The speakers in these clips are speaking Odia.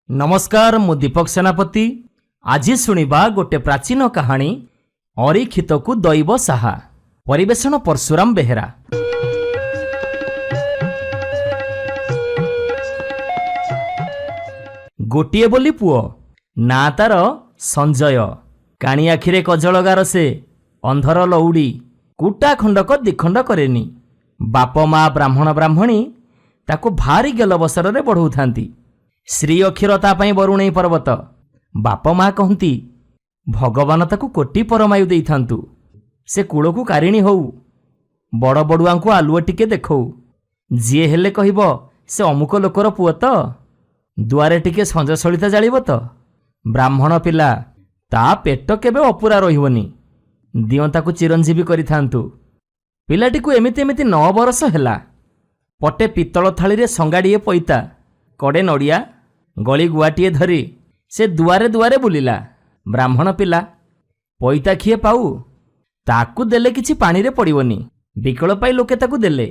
नमस्कार मु दीपक सेनापति। आज शुणिबा गोटे प्राचीन कहानी अरीक्षित को दैव साहा। परिवेषण परशुराम बेहेरा। गोटिए बोली पुओ ना तार संजय। काणी आखिरे कजलगार से अंधर लौड़ी कुटा खंडक दिखंड करेनी। बाप माँ ब्राह्मण ब्राह्मणी ताको भारी गेलबसर रे बढ़ाऊथांती। श्री अक्षरता बरुणेई पर्वत। बाप माँ कहती भगवान ताकू कोटी परमायु दे थांतु। से कूल को कारिणी हो बड़ बड़ुआ को आलुआ टिके देखौ। जी हेले कहब से अमुक लोकर पुओ तो दुआरे टिके संज सलिता जालिब तो। ब्राह्मण पिला ता पेट केबे अपूरा रहिबनी। दिओ ताकू चिरंजीवी करिथांतु। पिलाटी को एमिति एमिति 9 बरस हेला। पटे पितल थाली रे संगाड़िए पैता कड़े नड़िया गली गुआटीए धरी से दुआरे दुआरे बुलिला। ब्राह्मण पिला पैता खिए पाऊ ताकू देले किछि पानी रे पड़िबनी। बिकल पाई लोके ताकू देले।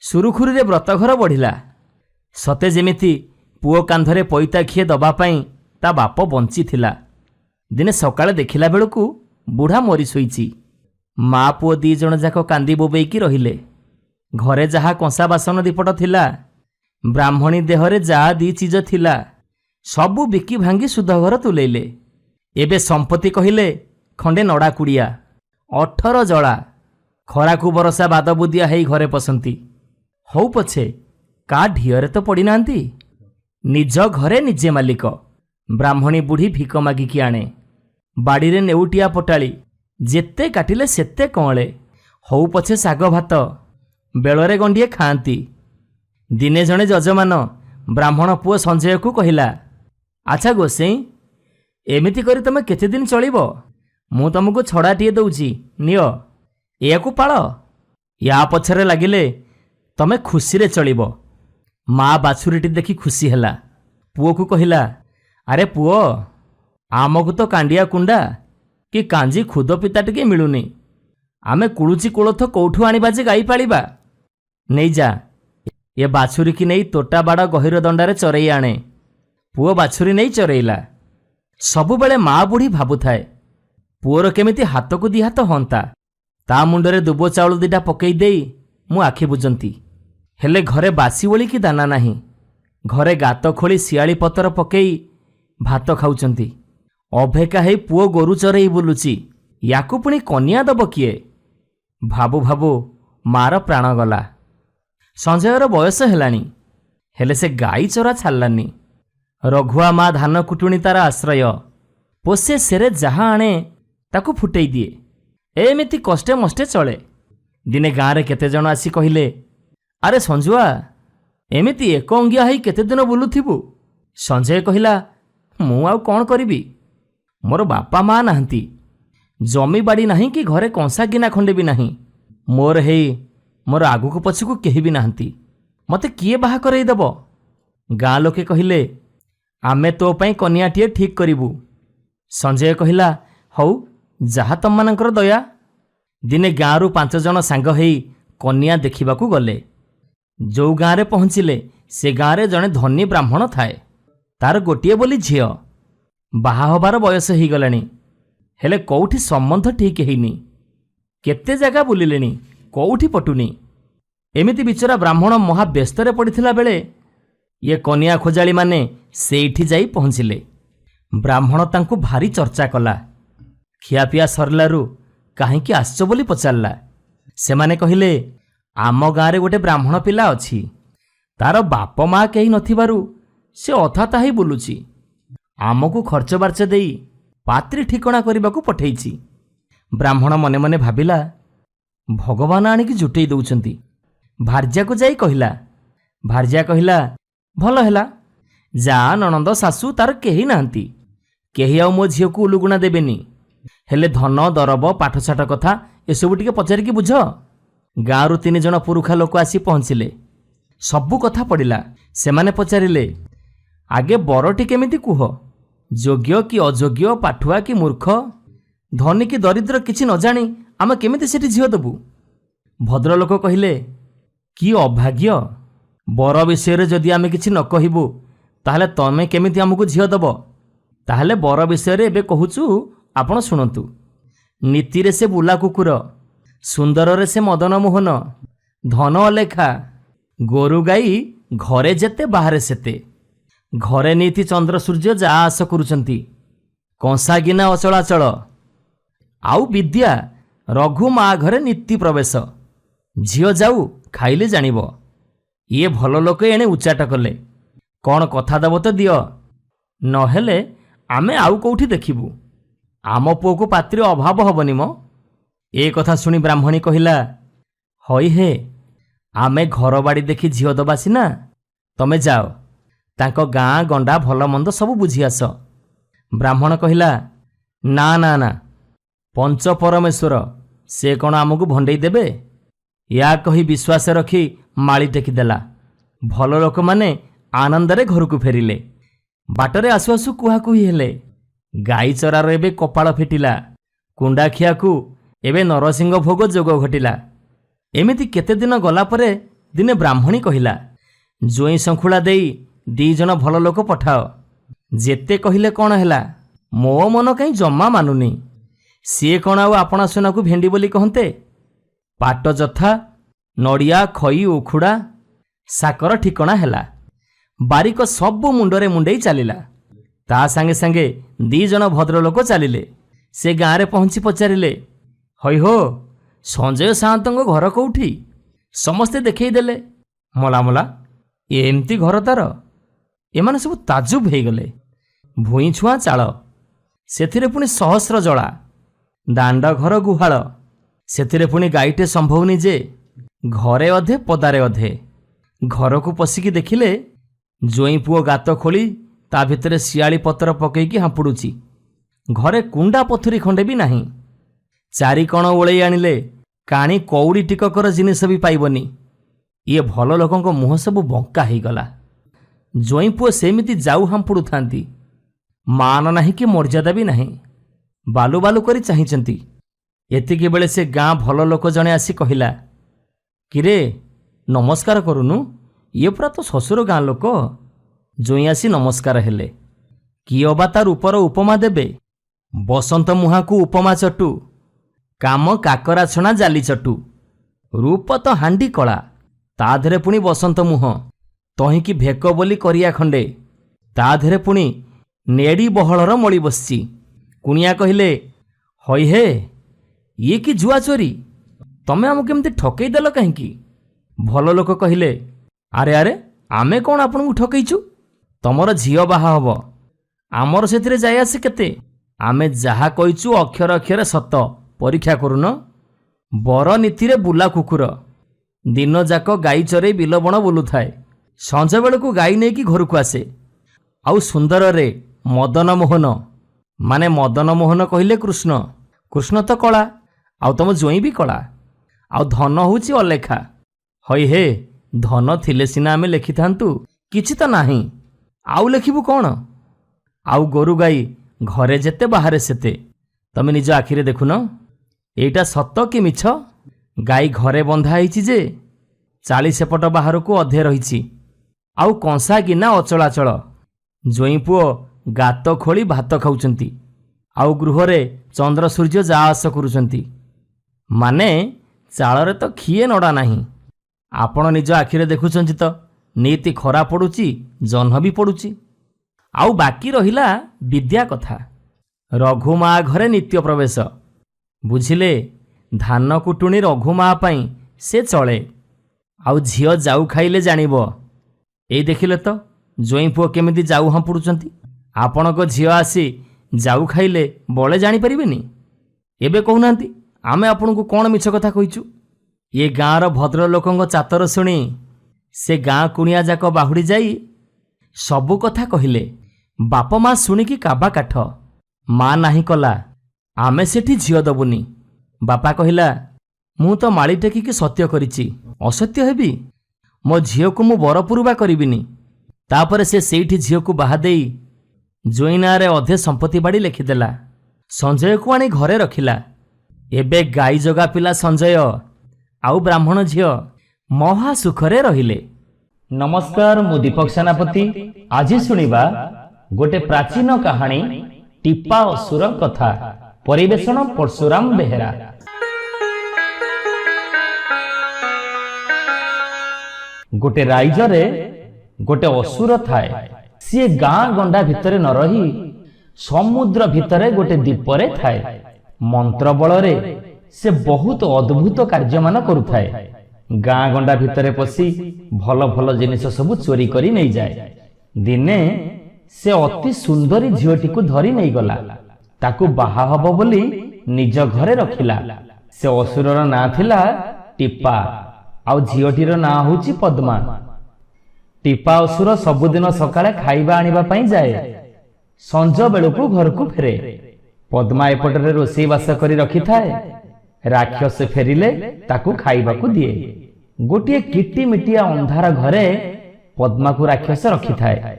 सुरुखुरी रे व्रतघर बढ़िला। सते जेमिति पुओ कांधरे पैता खिए दबा पाई ता बाप बंची थिला। दिने सकाळे देखिला बेलकू बुढ़ा मरी शोईची। माँ पुओ दी जण जाक कांदी बोबेईकी रहिले। घरे जहा कंसा बासन दीपट थिला ब्राह्मणी देहरे जहा दी चीज थिला सबू बिकी भांगी सुधघर तुलेइले। एबे संपत्ति कहिले खंडे नड़ा कुड़िया 18 जड़ा खराकू बरसा बाद बुदिया हेई घरे पसंती। हौ पछे का ढियरे तो पड़ी नांती। निज घरे निजे मालिक। ब्राह्मणी बुढ़ी भिक मागिकी आणे। बाड़ी रे नेउटिया पटाली जेते काटिले सेते कळे। हौ पछे साग भात बेलरे गंडिए खांती। दिने जणे जजमान ब्राह्मण पुओ संजय को कहिला अच्छा गोसेई एमिति करी तमे केते दिन चलिबो। मु तुमको छड़ाटिए दउची नियो एयाकू पाळ। या पछरे लागिले तमे खुशी रे चलिबो। माँ बाछुरीटी देखी खुशी हैला। पुओ को कहिला अरे पुओ आमको तो कांडिया कुंडा कि कांजी खुद पिता टिके मिलुनी। आमे कुळुची कोळथ कोठू आनिबा जे गाई पालिबा। नहीं जा ये बाछुरी की नहीं तोटा बाड़ गहिर दंडारे चरई आणे। पुओ बाछुरी नहीं चरईला। सबुबेले माँ बुढ़ी भाबुथाए पुओर केमिति हाथ को दी हाथ हंता। ता मुंडरे दुबो चाउल दिटा पकई देई मु आखि बुझंती। हेले घरे बासी ओली की दाना नहीं। घरे गात खोली शियाली पतर पकई भात खाउचंती। अभेका हेई पुओ गोरु चरई बुलुची याकू पुणी कन्या दब किए। भाबु भाबु मार प्राण गला। संजयर बयस हेलानी हेले से गाई चरा छाड़लानी। रघुआ माँ धान कुटुणी तार आश्रय। पोसे सेरे जहाँ आणे ताकू फुटई दिए। एमिति कष्टे मष्टे चले। दिने गाँव रे केते जण आसी कहिले अरे संजुआ एमिति एक अंगिया हेई केते दिन बुलुथिबु। संजय कहिला मु आउ कौन करिबी। मोर बापा माँ नाहंती। जमी बाड़ी नहीं कि घरे कंसा गिना खंडे भी नहीं। मोर हेई मोर आगुक पछुक केही भी नाहंती। मते किए बाहा करई देबो। गाँ लोके कहिले आमे तो पई कन्याटिए ठीक करिबु। संजय कहिला हौ जहा तममानकर दया। दिने गाँरु 5 जण सांग हेई कन्या देखिबाकू गले। जो गाँ रे पहुँचिले से गाँ रे जणे धनी ब्राह्मण थाए। तार गोटिए बोली झियो बाहा हबार बयस ही गलानी। हेले कोउठी संबंध ठीक हेइनी। केते जगह बुलिलेनी कोउठी पटुनी। एमिति बिचरा ब्राह्मण महा व्यस्तरे पड़िथिला बेले ये कन्या खोजाली माने सेठी जाई पहुँचिले। ब्राह्मण तांकू भारी चर्चा कला। खियापिया सरलारू काहींकी आसच बोली पचारला। सेमाने कहिले आम गाँव रे गोटे ब्राह्मण पिला अछि। तार बाप माँ केही नथिबारु से अथा ताही बुलुची। आमको खर्च बार्च देई पात्री ठिकणा करबाकू पठेइछि। ब्राह्मण मने मने भाबिला भगवान आनिकी जुटेई दउछंती। भार्या को जाई कहिला। भार्या कहिला भल हैला जा ननंद सासू तार केही नाहंती। केही आउ मो झियो को उलुगुणा देबेनी। हेले धन दरब पाठसाठ कथा एसबु टिके पचारिकी बुझ। गाँरु 3 जण पुरुखा लोक आसी पहुँचिले। सबु कथा पड़िला। सेमाने पचारिले आगे बरटी केमिति कुह। योग्य कि अयोग्य पाठुआ कि मूर्ख धनी कि दरिद्र किछि न जानी आमे केमिति सेठी झियो देबु। भद्रलोक कहिले कि अभाग्य बर विषय जदि आमे किछि न कहिबु ତାହେଲେ ତମେ କେମିତି ଆମକୁ ଝିଅ ଦେବ? ତାହେଲେ ବର ବିଷୟରେ ଏବେ କହୁଛୁ, ଆପଣ ଶୁଣନ୍ତୁ। ନୀତିରେ ସେ ବୁଲା କୁକୁର, ସୁନ୍ଦରରେ ସେ ମଦନ ମୋହନ, ଧନ ଅଲେଖା, ଗୋରୁ ଗାଈ ଘରେ ଯେତେ ବାହାରେ ସେତେ। ଘରେ ନୀତି ଚନ୍ଦ୍ର ସୂର୍ଯ୍ୟ ଯା ଆସ କରୁଛନ୍ତି, କଂସା ଗିନା ଅଚଳାଚଳ। ଆଉ ବିଦ୍ୟା ରଘୁ ମା ଘରେ ନୀତି ପ୍ରବେଶ। ଝିଅ ଯାଉ ଖାଇଲେ ଜାଣିବ। ଇଏ ଭଲ ଲୋକ ଏଣେ ଉଚ୍ଚାଟ କଲେ। କ'ଣ କଥା ଦେବ ତ ଦିଅ, ନହେଲେ ଆମେ ଆଉ କେଉଁଠି ଦେଖିବୁ। ଆମ ପୁଅକୁ ପାତ୍ରୀ ଅଭାବ ହେବନି ମ। ଏ କଥା ଶୁଣି ବ୍ରାହ୍ମଣୀ କହିଲା, ହଇ ହେ, ଆମେ ଘର ବାଡ଼ି ଦେଖି ଝିଅ ଦେବା ସିନା, ତମେ ଯାଅ ତାଙ୍କ ଗାଁ ଗଣ୍ଡା ଭଲ ମନ୍ଦ ସବୁ ବୁଝି ଆସ। ବ୍ରାହ୍ମଣ କହିଲା, ନା ନା ନା, ପଞ୍ଚ ପରମେଶ୍ୱର ସେ କ'ଣ ଆମକୁ ଭଣ୍ଡେଇ ଦେବେ? ୟା କହି ବିଶ୍ୱାସ ରଖି ମାଳି ଟେକିଦେଲା। ଭଲ ଲୋକମାନେ ଆନନ୍ଦରେ ଘରକୁ ଫେରିଲେ। ବାଟରେ ଆସୁ ଆସୁ କୁହାକୁହି ହେଲେ। ଗାଈ ଚରାର ଏବେ କପାଳ ଫିଟିଲା, କୁଣ୍ଡାଖିଆକୁ ଏବେ ନରସିଂହ ଭୋଗ ଯୋଗ ଘଟିଲା। ଏମିତି କେତେ ଦିନ ଗଲା ପରେ ଦିନେ ବ୍ରାହ୍ମଣୀ କହିଲା, ଜୋଇଁ ଶଙ୍ଖୁଳା ଦେଇ 2 ଜଣ ଭଲ ଲୋକ ପଠାଅ। ଯେତେ କହିଲେ କ'ଣ ହେଲା, ମୋ ମନ କାହିଁ ଜମା ମାନୁନି। ସିଏ କ'ଣ ଆଉ ଆପଣା ସୁନାକୁ ଭେଣ୍ଡି ବୋଲି କହନ୍ତେ? ପାଟ ଯଥା, ନଡ଼ିଆ ଖଇ ଉଖୁଡ଼ା ସାକର ଠିକଣା ହେଲା। ବାରିକ ସବୁ ମୁଣ୍ଡରେ ମୁଣ୍ଡେଇ ଚାଲିଲା। ତା ସାଙ୍ଗେ ସାଙ୍ଗେ 2 ଜଣ ଭଦ୍ରଲୋକ ଚାଲିଲେ। ସେ ଗାଁରେ ପହଞ୍ଚି ପଚାରିଲେ, ହଇ ହୋ, ସଞ୍ଜୟ ସାଆନ୍ତଙ୍କ ଘର କେଉଁଠି? ସମସ୍ତେ ଦେଖେଇ ଦେଲେ। ମଲା ମଲା, ଏମିତି ଘର ତାର? ଏମାନେ ସବୁ ତାଜୁବ ହେଇଗଲେ। ଭୂଇଁ ଛୁଆଁ ଚାଳ, ସେଥିରେ ପୁଣି ସହସ୍ର ଜଳା, ଦାଣ୍ଡ ଘର ଗୁହାଳ, ସେଥିରେ ପୁଣି ଗାଈଟେ ସମ୍ଭଉନି ଯେ, ଘରେ ଅଧେ ପଦାରେ ଅଧେ। ଘରକୁ ପଶିକି ଦେଖିଲେ ଜୋଇଁ ପୁଅ ଗାତ ଖୋଳି ତା ଭିତରେ ଶିଆଳି ପତ୍ର ପକେଇକି ହାମ୍ପୁଡ଼ୁଛି। ଘରେ କୁଣ୍ଡା ପଥୁରୀ ଖଣ୍ଡେ ବି ନାହିଁ। 4 କଣ ଓଳେଇ ଆଣିଲେ କାଣି କଉଡ଼ି ଟିକକର ଜିନିଷ ବି ପାଇବନି। ଇଏ ଭଲ ଲୋକଙ୍କ ମୁହଁ ସବୁ ବଙ୍କା ହେଇଗଲା। ଜୋଇଁ ପୁଅ ସେମିତି ଯାଉ ହାମ୍ପୁଡ଼ୁଥାନ୍ତି। ମାନ ନାହିଁ କି ମର୍ଯ୍ୟାଦା ବି ନାହିଁ। ବାଲୁ ବାଲୁ କରି ଚାହିଁଛନ୍ତି। ଏତିକି ବେଳେ ସେ ଗାଁ ଭଲ ଲୋକ ଜଣେ ଆସି କହିଲା, କିରେ ନମସ୍କାର କରୁନୁ, ଇଏ ପୁରା ତ ଶ୍ୱଶୁର ଗାଁ ଲୋକ। ଜୋଇଁ ଆସି ନମସ୍କାର ହେଲେ। କିଏ ଅବା ତା ରୂପର ଉପମା ଦେବେ? ବସନ୍ତ ମୁହାଁକୁ ଉପମା ଚଟୁ, କାମ କାକରା ଛଣା ଜାଲି ଚଟୁ। ରୂପ ତ ହାଣ୍ଡି କଳା, ତା ଦେହରେ ପୁଣି ବସନ୍ତ ମୁହଁ, ତହିଁକି ଭେକ ବୋଲି କରିଆ ଖଣ୍ଡେ, ତା ଦେହରେ ପୁଣି ନେଡ଼ି ବହଳର ମଳି ବସିଛି। କୁଣିଆ କହିଲେ, ହଇ ହେ, ଇଏ କି ଜୁଆ ଚୋରି, ତମେ ଆମକୁ କେମିତି ଠକେଇ ଦେଲ କାହିଁକି? ଭଲ ଲୋକ କହିଲେ, ଆରେ ଆରେ, ଆମେ କ'ଣ ଆପଣଙ୍କୁ ଠକେଇଛୁ? ତମର ଝିଅ ବାହା ହବ, ଆମର ସେଥିରେ ଯାଇ ଆସେ କେତେ? ଆମେ ଯାହା କହିଛୁ ଅକ୍ଷର ଅକ୍ଷରେ ସତ, ପରୀକ୍ଷା କରୁନ। ବର ନୀତିରେ ବୁଲା କୁକୁର, ଦିନଯାକ ଗାଈ ଚରେଇ ବିଲବଣ ବୁଲୁଥାଏ, ସଞ୍ଜବେଳକୁ ଗାଈ ନେଇକି ଘରକୁ ଆସେ। ଆଉ ସୁନ୍ଦରରେ ମଦନ ମୋହନ, ମାନେ ମଦନ ମୋହନ କହିଲେ କୃଷ୍ଣ, କୃଷ୍ଣ ତ କଳା, ଆଉ ତମ ଜୋଇଁ ବି କଳା। ଆଉ ଧନ ହେଉଛି ଅଲେଖା। ହଇ ହେ, ଧନ ଥିଲେ ସିନା ଆମେ ଲେଖିଥାନ୍ତୁ, କିଛି ତ ନାହିଁ, ଆଉ ଲେଖିବୁ କ'ଣ? ଆଉ ଗୋରୁ ଗାଈ ଘରେ ଯେତେ ବାହାରେ ସେତେ। ତମେ ନିଜ ଆଖିରେ ଦେଖୁନ, ଏଇଟା ସତ କି ମିଛ? ଗାଈ ଘରେ ବନ୍ଧା ହେଇଛି ଯେ, 40 ସେପଟ ବାହାରକୁ ଅଧେ ରହିଛି। ଆଉ କଂସା ଗିନା ଅଚଳାଚଳ। ଜୋଇଁ ପୁଅ ଗାତ ଖୋଳି ଭାତ ଖାଉଛନ୍ତି, ଆଉ ଗୃହରେ ଚନ୍ଦ୍ର ସୂର୍ଯ୍ୟ ଯା ଆସ କରୁଛନ୍ତି। ମାନେ ଚାଳରେ ତ ଖିଏ ନଡ଼ା ନାହିଁ। ଆପଣ ନିଜ ଆଖିରେ ଦେଖୁଛନ୍ତି ତ, ନୀତି ଖରା ପଡ଼ୁଛି, ଜହ୍ନ ବି ପଡ଼ୁଛି। ଆଉ ବାକି ରହିଲା ବିଦ୍ୟା କଥା। ରଘୁମା ଘରେ ନିତ୍ୟ ପ୍ରବେଶ। ବୁଝିଲେ, ଧାନ କୁଟୁଣୀ ରଘୁମା ପାଇଁ ସେ ଚଳେ। ଆଉ ଝିଅ ଯାଉ ଖାଇଲେ ଜାଣିବ। ଏଇ ଦେଖିଲେ ତ ଜୋଇଁ ପୁଅ କେମିତି ଯାଉ ହାମ୍ପୁଡ଼ୁଛନ୍ତି। ଆପଣଙ୍କ ଝିଅ ଆସି ଯାଉ ଖାଇଲେ ବଳେ ଜାଣିପାରିବେନି? ଏବେ କହୁନାହାନ୍ତି, ଆମେ ଆପଣଙ୍କୁ କ'ଣ ମିଛ କଥା କହିଛୁ? ଏ ଗାଁର ଭଦ୍ରଲୋକଙ୍କ ଚାତର ଶୁଣି ସେ ଗାଁ କୁଣିଆ ଯାକ ବାହୁଡ଼ି ଯାଇ ସବୁ କଥା କହିଲେ। ବାପ ମା ଶୁଣିକି କାବା କାଠ। ମା ନାହିଁ କଲା, ଆମେ ସେଠି ଝିଅ ଦେବୁନି। ବାପା କହିଲା, ମୁଁ ତ ମାଳି ଟେକିକି ସତ୍ୟ କରିଛି, ଅସତ୍ୟ ହେବି? ମୋ ଝିଅକୁ ମୁଁ ବରପୁରୁବା କରିବିନି। ତାପରେ ସେ ସେଇଠି ଝିଅକୁ ବାହା ଦେଇ ଜୋଇଁ ନାଁରେ ଅଧେ ସମ୍ପତ୍ତି ବାଡ଼ି ଲେଖିଦେଲା। ସଞ୍ଜୟକୁ ଆଣି ଘରେ ରଖିଲା। ଏବେ ଗାଈ ଜଗା ପିଲା ସଞ୍ଜୟ ଆଉ ବ୍ରାହ୍ମଣ ଝିଅ ମହା ସୁଖରେ ରହିଲେ। नमस्कार मु दीपक सेनापति। आज शुणिबा गोटे प्राचीन कहानी टिप्पा असुर कथा। परिवेषण परशुराम बेहेरा। गोटे राइजरे गोटे असुर थाए। सी गाँ गंडा भितरे न रही समुद्र भितरे गोटे दीपरे थाए। मंत्र बलरे से बहुत अद्भुत कार्य मान करुथाए। गाँ गंडा भितरे पशि भल भल जिनिस सब चोरी करी नहीं जाए। दिने से अति सुंदरी झीटी को धरी नहीं गला। ताकू बाहा हब बोली निज घरे रखिला। से असुरर ना थिला टिप्पा आउ झीटीर ना होची पद्मा। टिप्पा असुर सबुदिन सकाळे खाइबा आनिबा पई जाए। संज बेलुकु घर को फेरे। पद्मा एपटरे रोषेई बास करी रखी थाए। राक्षस फेरिले ताकू खाइबा को दिए। गोटे किटी मिटिया अंधार घरे पद्मा को राक्षस रखी थाए।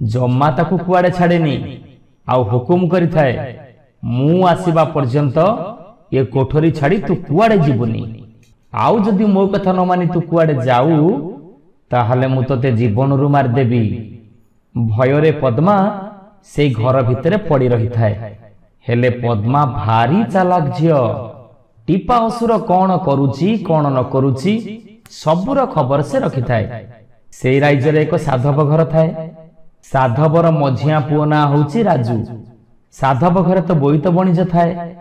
जम्मा ताकू कुआडे छाड़ेनी आउ हुकुम करी थाए, मु आसीबा पर्यंत ये कोठरी छाड़ी तू कुआडे जीवनी। आउ जदि मो कथा न मानी तू कुआडे जाऊ ताहले मु तते जीवन रु मार देबी। भयरे पद्मा से घर भितरे पड़ी रही थाए। हेले पद्मा भारी चालाक झियो। टिप्पा असुर कौन करुची कौन न करुची सबुर खबर से रखी थाए। से राइजरे एक साधव घर थाए। साधवर मझिया पुओ ना होची राजू। साधव घरे तो बोईत बणिज थाए।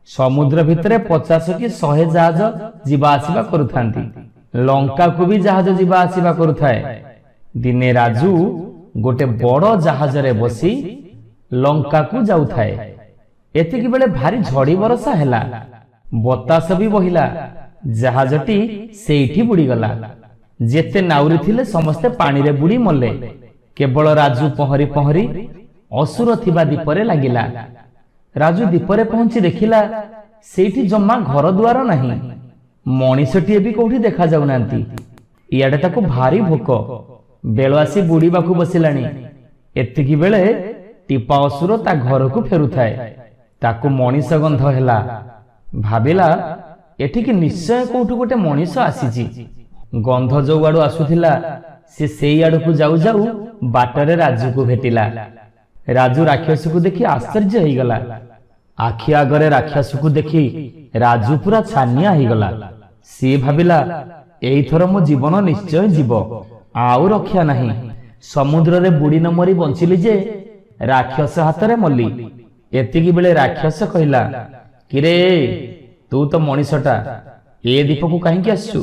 समुद्र भितरे 50 कि 100 जहाज जीवा आसीबा करुथांती। लंका को भी जहाज जीवा आसीबा करुथाए। दिने राजू गोटे बड़ जहाज रे बसी लंका को जाउथाए। एतिकी बेले भारी झड़ी बरसा हैला। बतास भी बहिला। जहाजटी सेठी बुड़ी गला। जेते नाउरी थिले समस्ते पानी रे बुड़ी मले। केवल राजू पहरी पहरी असुर थिबा दीपरे लागिला। राजू दीपरे पहुंची देखिला सेठी जम्मा घर दुआर नाही। मणिषटीए भी कोठी देखा जाउ नांती। इयाडे ताको भारी भोक। बेल आसी बुड़ीबाकू बसिलानी। एतिकी बेले टिप्पा असुर ता घर को फेरुथाए। ताकू मणिष गंध हैला। भाबिला एठिकी निश्चय कोठु गोटे मणिष आसीची। गंध जो आड़ू आसुथिला से सेई आड़ू को जाऊ जाऊ बाटरे राजू को भेटिला। राजू राक्षस को देखि आश्चर्य हो गला। आखि आगरे राक्षस को देखि राजू पूरा छानिया हो गला। सी भाबिला एइथर मो जीवन निश्चय जीव आउ रक्षा नाही। समुद्र रे बुड़ी न मरी बंचिली जे राक्षस हातरे मल्ली। एतिकी बेले राक्षस कहिला, किरे तू तो मनीषटा ए दीप को कहीं आसु।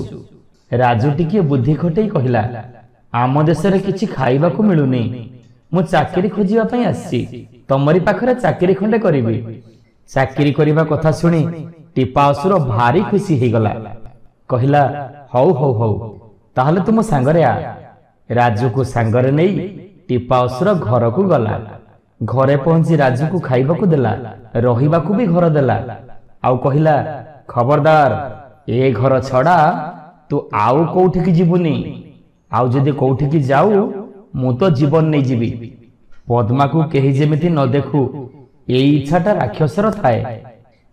राजू टिके बुद्धि खटई कहिला, आम देश रे किछि खाइबा को मिलुनी। मु चाकरी खोजिबा पई आसी। तमरी पाखरे चाकरी खंडे करिबी। चाकरी करिबा कथा सुनी टिप्पा असुर भारी खुशी हे गला। कहिला, हौ हौ हौ ताहले तुम सांगरे आ। राजू को सांगरे नेई टिप्पा असुर घर को गला। घरे पहुंची राजू को खाइबा को देला। रहिबा को भी घर देला। आउ कहिला, खबरदार ए घर छड़ा तू आउ कोठी की जीवनी। आउ जदि कोठी की जाऊ मु तो जीवन नहीं जीवी। पद्मा को केही जेमिति न देखू एई इच्छाटा राक्षसर थाए।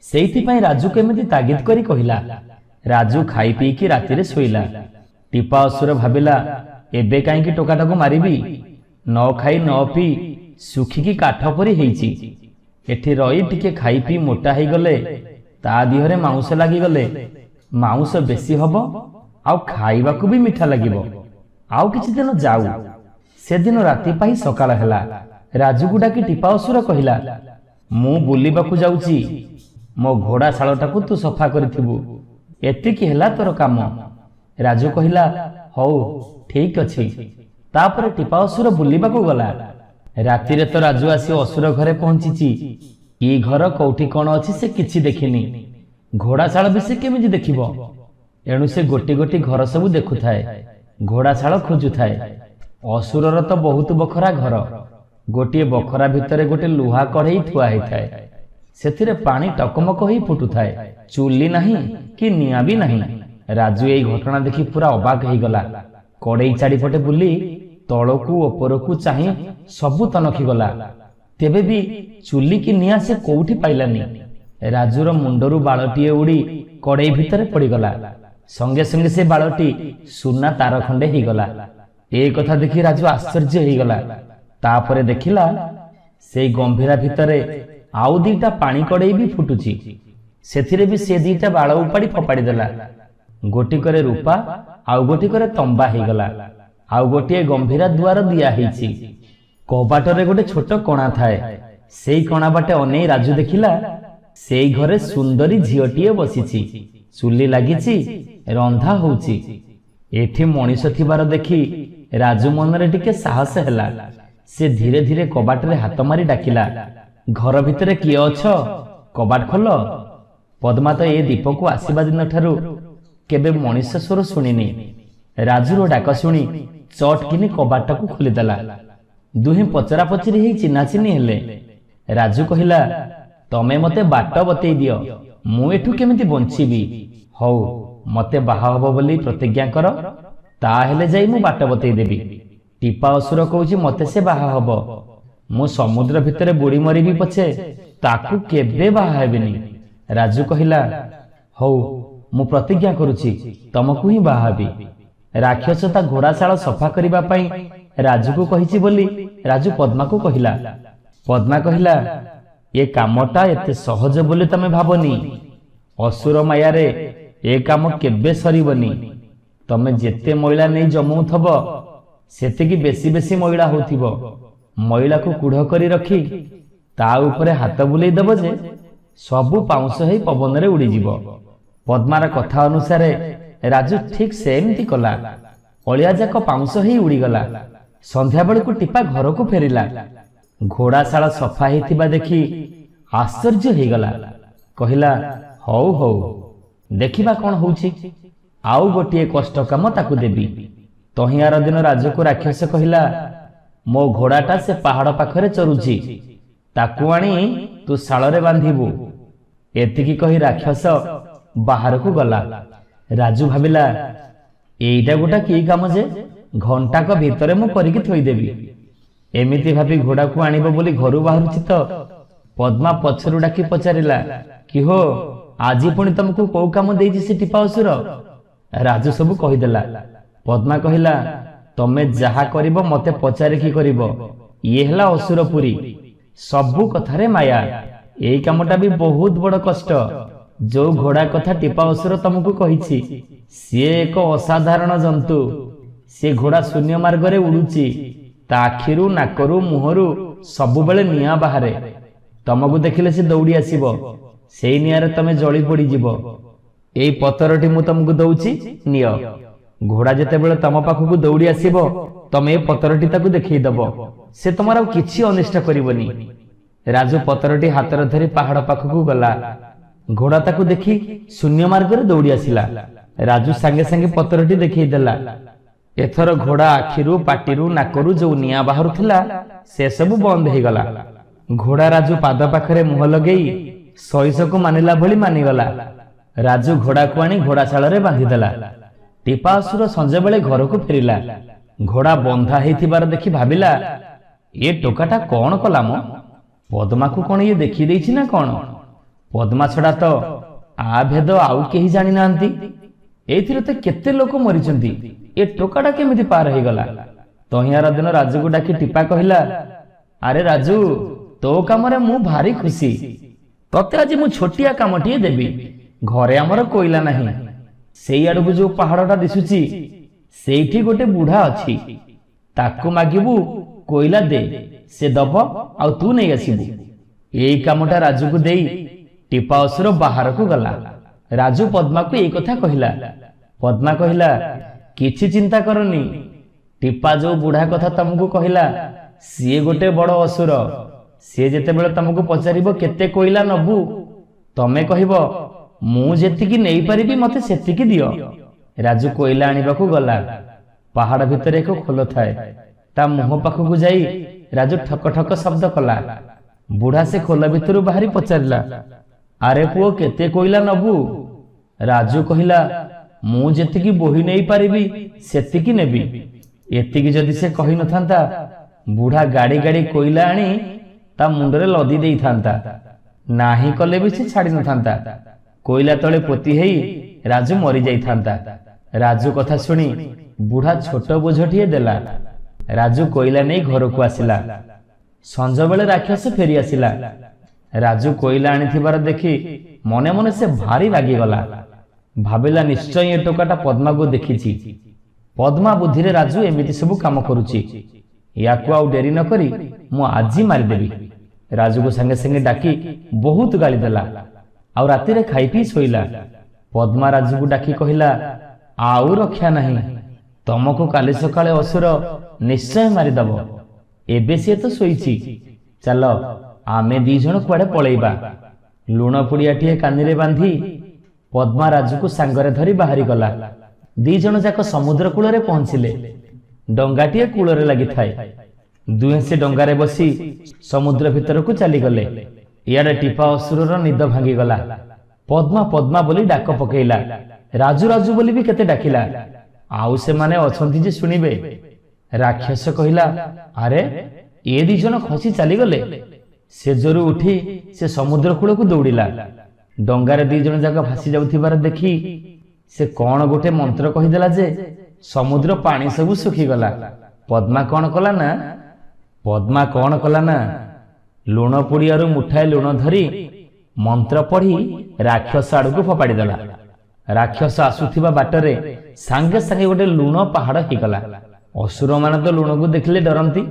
सेइथि पई राजू केमिति तागिद करी कहिला। राजू खाई पी की राति रे सोइला। टिप्पा असुर भाबिला, एबे काई की टोकाटा को मारिबी। न खाई न पी सुखी की काठ परी हेइची। एठी रही टिके खाई पी मोटा हे गले ता दिहरे मांस लागी गले मांस बेसी हबो आउ खाइबा को भी मीठा लागिबो। आउ किछि दिन जाऊ। से दिन राति पाई सकाळ हैला। राजू को डाकी टिप्पा असुर कहिला, मु बुलिबाकू जाउची। मो घोड़ा शालटाकू तू सफा करिथिबु। एतिकी हैला तोर काम। राजू कहिला, हौ ठीक अछि। तापरे टिप्पा असुर बुलिबाकू गला। राति रे तो राजू आसी असुर घरे पहुंचीची। ई घर कोठी कोन अछि से किछि देखिनी। घोड़ाशाल भी से केमिति देखिबो। एणु से गोटी गोटी घर सब देखुथाए। घोड़ाशाल खोजुथाए। असुरर तो बहुत बखरा घर। गोटे बखरा भितरे गोटे लुहा कढ़ई थुआ होइथाए। सेथिरे पानी टकमक होई फुटुथाए। चुल्ली नाही कि निया भी नाही। राजू एई घटना देखि पूरा अबाक हो गला। कढ़ई चारिपटे बुली तळकू उपरकू चाहि सबु तनखी गला। तेबे भी चुल्ली की निया से कोउठी पाइलानी। राजूर मुंडरू बालटीए उड़ी कड़ई भितर पड़गला। संगे संगे से बालटी सुना तार खंडे ही गला। ଏ କଥା ଦେଖି ରାଜୁ ଆଶ୍ଚର୍ଯ୍ୟ ହେଇଗଲା। ତାପରେ ଦେଖିଲା ସେଇ ଗମ୍ଭୀରା ଭିତରେ ଆଉ ଦିଟା ପାଣି କଡ଼େଇ ବି ଫୁଟୁଛି। ସେଥିରେ ବି ସେ ଦିଟା ବାଳ ଉପାଡ଼ି ଫୋପାଡ଼ି ଦେଲା। ଗୋଟିକରେ ରୂପା ଆଉ ଗୋଟିକରେ ତମ୍ବା ହେଇଗଲା। ଆଉ ଗୋଟିଏ ଗମ୍ଭୀରା ଦୁଆର ଦିଆ ହେଇଛି। କବାଟରେ ଗୋଟେ ଛୋଟ କଣା ଥାଏ। ସେଇ କଣା ବାଟେ ଅନେଇ ରାଜୁ ଦେଖିଲା ସେଇ ଘରେ ସୁନ୍ଦରୀ ଝିଅଟିଏ ବସିଛି। ଚୁଲି ଲାଗିଛି, ରନ୍ଧା ହଉଛି। ଏଠି ମଣିଷ ଥିବାର ଦେଖି ରାଜୁ ମନରେ ଟିକେ ସାହସ ହେଲା। ସେ ଧୀରେ ଧୀରେ କବାଟରେ ହାତ ମାରି ଡାକିଲା, ଘର ଭିତରେ କିଏ ଅଛ? କବାଟ ଖୋଲ। ପଦ୍ମା ତ ଏ ଦୀପକୁ ଆସିବା ଦିନଠାରୁ କେବେ ମଣିଷ ସ୍ୱର ଶୁଣିନି। ରାଜୁର ଡାକ ଶୁଣି ଚଟକିନି କବାଟକୁ ଖୋଲିଦେଲା। ଦୁହେଁ ପଚରା ପଚରି ହେଇ ଚିହ୍ନା ଚିହ୍ନି ହେଲେ। ରାଜୁ କହିଲା, ତମେ ମତେ ବାଟ ବତେଇ ଦିଅ, ମୁଁ ଏଠୁ କେମିତି ବଞ୍ଚିବି। ହଉ, ମତେ ବାହା ହବ ବୋଲି ପ୍ରତିଜ୍ଞା କର, ତାହେଲେ ଯାଇ ମୁଁ ବାଟ ବତେଇ ଦେବି। ଟିପା ଅସୁର କହୁଛି ମତେ ସେ ବାହା ହବ। ମୁଁ ସମୁଦ୍ର ଭିତରେ ବୁଡ଼ି ମରିବି ପଛେ ତାକୁ କେବେ ବାହା ହେବିନି। ରାଜୁ କହିଲା, ହଉ, ମୁଁ ପ୍ରତିଜ୍ଞା କରୁଛି ତମକୁ ହିଁ ବାହା ହେବି। ରାକ୍ଷସ ତା ଘୋଡ଼ାଶାଳ ସଫା କରିବା ପାଇଁ ରାଜୁକୁ କହିଛି ବୋଲି ରାଜୁ ପଦ୍ମାକୁ କହିଲା। ପଦ୍ମା କହିଲା, ଏ କାମଟା ଏତେ ସହଜ ବୋଲି ତମେ ଭାବନି। ଅସୁର ମାୟାରେ ଏ କାମ କେବେ ସରିବନି। ତମେ ଯେତେ ମଇଳା ନେଇ ଜମଉଥବ ସେତିକି ବେଶୀ ବେଶୀ ମଇଳା ହଉଥିବ। ମଇଳାକୁ କୁଢ଼ କରି ରଖି ତା ଉପରେ ହାତ ବୁଲେଇ ଦେବ ଯେ ସବୁ ପାଉଁଶ ହେଇ ପବନରେ ଉଡ଼ିଯିବ। ପଦ୍ମାର କଥା ଅନୁସାରେ ରାଜୁ ଠିକ୍ ସେମିତି କଲା। ଅଳିଆ ଯାକ ପାଉଁଶ ହେଇ ଉଡ଼ିଗଲା। ସନ୍ଧ୍ୟା ବେଳକୁ ଟିପା ଘରକୁ ଫେରିଲା। ଘୋଡ଼ାଶାଳ ସଫା ହେଇଥିବା ଦେଖି ଆଶ୍ଚର୍ଯ୍ୟ ହେଇଗଲା। କହିଲା, ହଉ ହଉ, ଦେଖିବା କଣ ହଉଛି। ଆଉ ଗୋଟିଏ କଷ୍ଟ କାମ ତାକୁ ଦେବି। ତହିଁଆର ଦିନ ରାଜୁକୁ ରାକ୍ଷସ କହିଲା, ମୋ ଘୋଡ଼ାଟା ସେ ପାହାଡ଼ ପାଖରେ ଚରୁଛି, ତାକୁ ଆଣି ତୁ ଶାଳରେ ବାନ୍ଧିବୁ। ଏତିକି କହି ରାକ୍ଷସ ବାହାରକୁ ଗଲା। ରାଜୁ ଭାବିଲା, ଏଇଟା ଗୋଟା କି କାମ ଯେ ଘଣ୍ଟାକ ଭିତରେ ମୁଁ କରିକି ଥୋଇଦେବି। ଏମିତି ଭାବି ଘୋଡ଼ାକୁ ଆଣିବ ବୋଲି ଘରୁ ବାହାରୁଛି ତ ପଦ୍ମା ପଛରୁ ଡାକି ପଚାରିଲା, କି ହୋ, ଆଜି ପୁଣି ତମକୁ କୋଉ କାମ ଦେଇଛି ସେ ଟିପା ଅସୁର? ରାଜୁ ସବୁ କହିଦେଲା। ପଦ୍ମା କହିଲା, ତମେ ଯାହା କରିବ ମତେ ପଚାରିକି କରିବ। ଇଏ ହେଲା ଅସୁରପୁରୀ, ସବୁ କଥାରେ ମାୟା। ଏଇ କାମଟା ବି ବହୁତ ବଡ଼ କଷ୍ଟ। ଯୋଉ ଘୋଡ଼ା କଥା ଟିପା ଅସୁର ତମକୁ କହିଛି, ସିଏ ଏକ ଅସାଧାରଣ ଜନ୍ତୁ। ସେ ଘୋଡ଼ା ଶୂନ୍ୟ ମାର୍ଗରେ ଉଡୁଛି। ତା ଆଖିରୁ, ନାକରୁ, ମୁହଁରୁ ସବୁବେଳେ ନିଆଁ ବାହାରେ। ତମକୁ ଦେଖିଲେ ସେ ଦୌଡ଼ି ଆସିବ। ସେଇ ନିଆଁରେ ତମେ ଜଳି ପୋଡ଼ିଯିବ। ଏଇ ପତରଟି ମୁଁ ତମକୁ ଦଉଛି, ନିଅ। ଘୋଡ଼ା ଯେତେବେଳେ ତମ ପାଖକୁ ଦୌଡ଼ି ଆସିବ ତମେ ଏ ପତରଟି ତାକୁ ଦେଖେଇ ଦବ। ସେ ତମର ଆଉ କିଛି ଅନିଷ୍ଟ କରିବନି। ରାଜୁ ପତରଟି ହାତରେ ଧରି ପାହାଡ଼ ପାଖକୁ ଗଲା। ଘୋଡ଼ା ତାକୁ ଦେଖି ଶୂନ୍ୟ ମାର୍ଗରେ ଦୌଡ଼ି ଆସିଲା। ରାଜୁ ସାଙ୍ଗେ ସାଙ୍ଗେ ପତରଟି ଦେଖେଇ ଦେଲା। ଏଥର ଘୋଡ଼ା ଆଖିରୁ, ପାଟିରୁ, ନାକରୁ ଯୋଉ ନିଆଁ ବାହାରୁଥିଲା ସେସବୁ ବନ୍ଦ ହେଇଗଲା। ଘୋଡ଼ା ରାଜୁ ପାଦ ପାଖରେ ମୁହଁ ଲଗେଇ ସଇସକୁ ମାନିଲା ଭଳି ମାନିଗଲା। ରାଜୁ ଘୋଡ଼ାକୁ ଆଣି ଘୋଡ଼ାଶାଳରେ ବାନ୍ଧିଦେଲା। ଟିପା ଅସୁର ସଞ୍ଜବେଳେ ଘରକୁ ଫେରିଲା। ଘୋଡ଼ା ବନ୍ଧା ହେଇଥିବାର ଦେଖି ଭାବିଲା, ଏ ଟୋକାଟା କଣ କଲା ମ? ପଦ୍ମାକୁ କଣ ଇଏ ଦେଖିଦେଇଛି ନା କଣ? ପଦ୍ମା ଛଡ଼ା ତ ଆ ଭେଦ ଆଉ କେହି ଜାଣିନାହାନ୍ତି। ଏଇଥିରେ ତ କେତେ ଲୋକ ମରିଛନ୍ତି। ଏ ଟୋକାଟା କେମିତି ପାର ହେଇଗଲା? ତହିଁଆର ଦିନ ରାଜୁକୁ ଡାକି ଟିପା କହିଲା, ଆରେ ରାଜୁ, ତୋ କାମରେ ମୁଁ ଭାରି ଖୁସି। ତତେ ଆଜି ମୁଁ ଛୋଟିଆ କାମଟିଏ ଦେବି। ଘରେ ଆମର କୋଇଲା ନାହିଁ। ସେଇ ଆଡକୁ ଯୋଉ ପାହାଡ଼ଟା ଦିଶୁଛି ସେଇଠି ଗୋଟେ ବୁଢା ଅଛି। ତାକୁ ମାଗିବୁ, କୋଇଲା ଦେ, ସେ ଦବ, ଆଉ ତୁ ନେଇ ଆସିବୁ। ଏଇ କାମଟା ରାଜୁକୁ ଦେଇ ଟିପା ଅସୁର ବାହାରକୁ ଗଲା। ରାଜୁ ପଦ୍ମାକୁ ଏଇ କଥା କହିଲା। ପଦ୍ମା କହିଲା, କିଛି ଚିନ୍ତା କରନି। ଟିପା ଯୋଉ ବୁଢା କଥା ତମକୁ କହିଲା ସିଏ ଗୋଟେ ବଡ଼ ଅସୁର। ସିଏ ଯେତେବେଳେ ତମକୁ ପଚାରିବ କେତେ କୋଇଲା ନବୁ, ତମେ କହିବ, ମୁଁ ଯେତିକି ନେଇପାରିବି ମତେ ସେତିକି ଦିଅ। ରାଜୁ କୋଇଲା ଆଣିବାକୁ ଗଲା। ପାହାଡ଼ ଭିତରେ ଏକ ଖୋଲ ଥାଏ। ତା ମୁହଁ ପାଖକୁ ଯାଇ ରାଜୁ ଠକ ଠକ ଶବ୍ଦ କଲା। ବୁଢା ସେ ଖୋଲ ଭିତରୁ ବାହାରି ପଚାରିଲା, ଆରେ ପୁଅ, କେତେ କୋଇଲା ନବୁ? ରାଜୁ କହିଲା, ମୁଁ ଯେତିକି ବୋହି ନେଇ ପାରିବି ସେତିକି ନେବି। ଏତିକି ଯଦି ସେ କହିନଥାନ୍ତା ବୁଢା ଗାଡ଼ି ଗାଡ଼ି କୋଇଲା ଆଣି ତା ମୁଣ୍ଡରେ ଲଦି ଦେଇଥାନ୍ତା। ନାହିଁ କଲେ ବି ସେ ଛାଡ଼ି ନଥାନ୍ତା। କୋଇଲା ତଳେ ପୋତି ହେଇ ରାଜୁ ମରି ଯାଇଥାନ୍ତା। ରାଜୁ କଥା ଶୁଣି ବୁଢ଼ା ଛୋଟ ବୋଝଟିଏ ଦେଲା। ରାଜୁ କୋଇଲା ନେଇ ଘରକୁ ଆସିଲା। ସଞ୍ଜ ବେଳେ ରାକ୍ଷସ ଫେରି ଆସିଲା। ରାଜୁ କୋଇଲା ଆଣିଥିବାର ଦେଖି ମନେ ମନେ ସେ ଭାରି ରାଗିଗଲା। ଭାବିଲା ନିଶ୍ଚୟ ଏ ଟୋକାଟା ପଦ୍ମାକୁ ଦେଖିଛି। ପଦ୍ମା ବୁଦ୍ଧିରେ ରାଜୁ ଏମିତି ସବୁ କାମ କରୁଛି। ୟାକୁ ଆଉ ଡେରି ନ କରି ମୁଁ ଆଜି ମାରିଦେବି। ରାଜୁକୁ ସାଙ୍ଗେ ସାଙ୍ଗେ ଡାକି ବହୁତ ଗାଳି ଦେଲା। ଆଉ ରାତିରେ ଖାଇ ପିଇ ଶୋଇଲା। ପଦ୍ମା ରାଜୁକୁ ଡାକି କହିଲା, ଆଉ ରକ୍ଷା ନାହିଁ, ତମକୁ କାଲି ସକାଳେ ଅସୁର ନିଶ୍ଚୟ ମାରିଦବ। ଏବେ ସିଏ ତ ଶୋଇଛି, ଚାଲ ଆମେ ଦି ଜଣ କୁଆଡେ ପଳେଇବା। ଲୁଣ ପୁଡ଼ିଆଟିଏ କାନିରେ ବାନ୍ଧି ପଦ୍ମା ରାଜୁକୁ ସାଙ୍ଗରେ ଧରି ବାହାରି ଗଲା। ଦି ଜଣ ଯାକ ସମୁଦ୍ର କୂଳରେ ପହଞ୍ଚିଲେ। ଡଙ୍ଗାଟିଏ କୂଳରେ ଲାଗିଥାଏ। ଦୁହେଁ ସେ ଡଙ୍ଗାରେ ବସି ସମୁଦ୍ର ଭିତରକୁ ଚାଲିଗଲେ। ଇଆଡେ ଟିପା ଅସୁରର ନିଦ ଭାଙ୍ଗିଗଲା। ପଦ୍ମା ପଦ୍ମା ବୋଲି ଡାକ ପକେଇଲା। ରାଜୁ ରାଜୁ ବୋଲି ବି କେତେ ଡାକିଲା। ଆଉ ସେମାନେ ଅଛନ୍ତି ଯେ ଶୁଣିବେ। ରାକ୍ଷସ କହିଲା, ଆରେ ଏ ଦି ଜଣ ଖସି ଚାଲିଗଲେ। ସେଜରୁ ଉଠି ସେ ସମୁଦ୍ର କୂଳକୁ ଦୌଡ଼ିଲା। ଡଙ୍ଗାରେ ଦି ଜଣ ଯାକ ଭାସି ଯାଉଥିବାର ଦେଖି ସେ କଣ ଗୋଟେ ମନ୍ତ୍ର କହିଦେଲା ଯେ ସମୁଦ୍ର ପାଣି ସବୁ ଶୁଖିଗଲା। ପଦ୍ମା କଣ କଲା ନା ଲୁଣ ପୁଡ଼ିଆରୁ ମୁଠାଏ ଲୁଣ ଧରି ମନ୍ତ୍ର ପଢି ରାକ୍ଷସ ଆଡକୁ ଫୋପାଡ଼ି ଦେଲା। ରାକ୍ଷସ ଆସୁଥିବା ବାଟରେ ସାଙ୍ଗେ ସାଙ୍ଗେ ଗୋଟେ ଲୁଣ ପାହାଡ ହେଇଗଲା। ଅସୁର ମାନେ ତ ଲୁଣକୁ ଦେଖିଲେ ଡରନ୍ତି।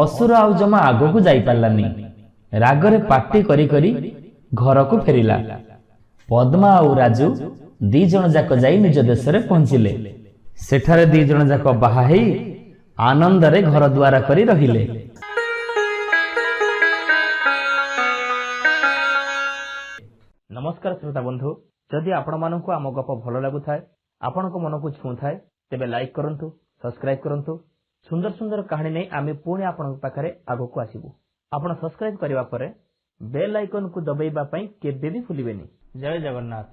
ଅସୁର ଆଉ ଜମା ଆଗକୁ ଯାଇପାରିଲାନି। ରାଗରେ ପାଟି କରି କରି ଘରକୁ ଫେରିଲା। ପଦ୍ମା ଆଉ ରାଜୁ ଦି ଜଣ ଯାକ ଯାଇ ନିଜ ଦେଶରେ ପହଞ୍ଚିଲେ। ସେଠାରେ ଦି ଜଣ ଯାକ ବାହା ହେଇ ଆନନ୍ଦରେ ଘର ଦୁଆର କରି ରହିଲେ। ନମସ୍କାର ଶ୍ରୋତା ବନ୍ଧୁ, ଯଦି ଆପଣମାନଙ୍କୁ ଆମ ଗପ ଭଲ ଲାଗୁଥାଏ, ଆପଣଙ୍କ ମନକୁ ଛୁଉଁଥାଏ, ତେବେ ଲାଇକ୍ କରନ୍ତୁ, ସବସ୍କ୍ରାଇବ୍ କରନ୍ତୁ। ସୁନ୍ଦର ସୁନ୍ଦର କାହାଣୀ ନେଇ ଆମେ ପୁଣି ଆପଣଙ୍କ ପାଖରେ ଆଗକୁ ଆସିବୁ। ଆପଣ ସବସ୍କ୍ରାଇବ୍ କରିବା ପରେ ବେଲ୍ ଆଇକନକୁ ଦବାଇବା ପାଇଁ କେବେ ବି ଭୁଲିବେନି। ଜୟ ଜଗନ୍ନାଥ।